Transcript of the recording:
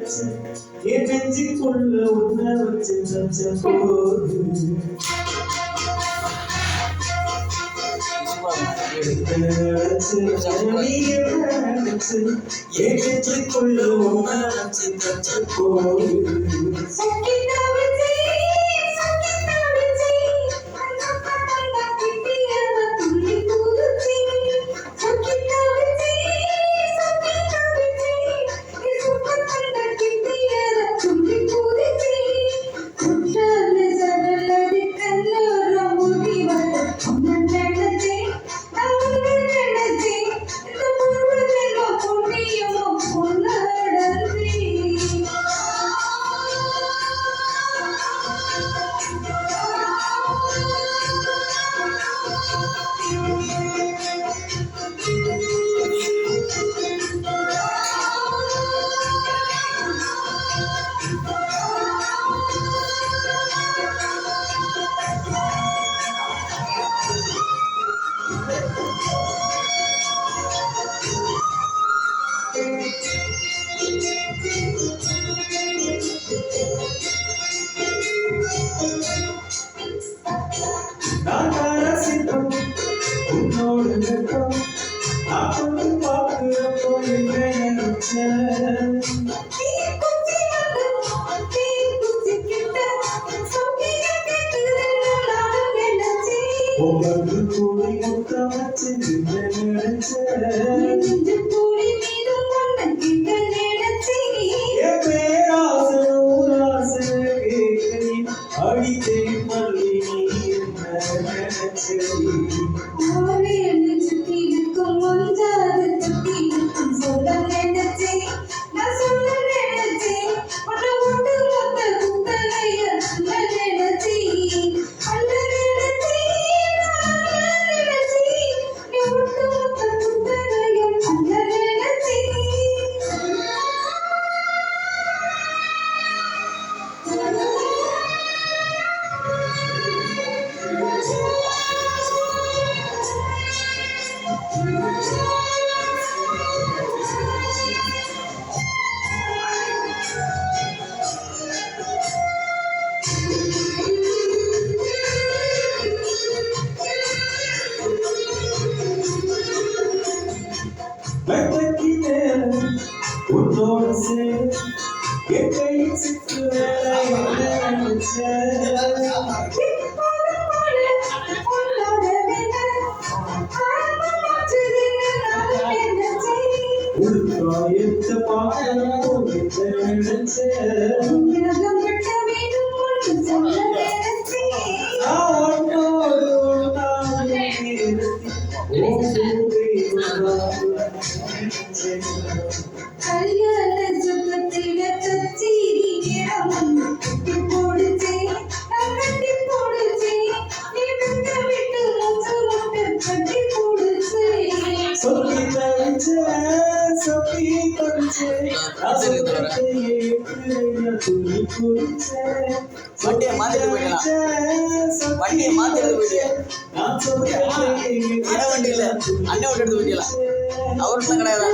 என் நெஞ்சுக்குள்ள உன்னை வச்சு நச்ச போது என் நெஞ்சுக்குள்ள உன்னை வச்சு நச்ச போது நான் ரசித்தோம் உன்னோடு நிற்கும் அப்படி பார்க்கிறப்போ என்ன நினைச்சேன் உங்களுக்கு கூடி முத்தம் வச்சு நினைச்சேன் என் பேராசை ஊராசை கேட்கிறேன் அடித்தேன் மல்லி நீ உன்னோட சேர் என் கையில் சித்து உள்காயத்தை பார்க்க கல்யாண சுகத்தில கச்சேரி கட்டி போடுச்சே கட்டி போடுச்சே நீ விட்டு விட்டு மூச்சு முட்டை கட்டி போடுச்சே சொல்லி தரிச்சே சொல்லி தரிச்சே துணி குறிச்சே வண்டியை மாத்திட்டு போயிடலாம் நான் சொல்றேன் வண்டியில அண்ணன் விட்டு எடுத்து போயிடலாம் அவருக்கு கிடையாது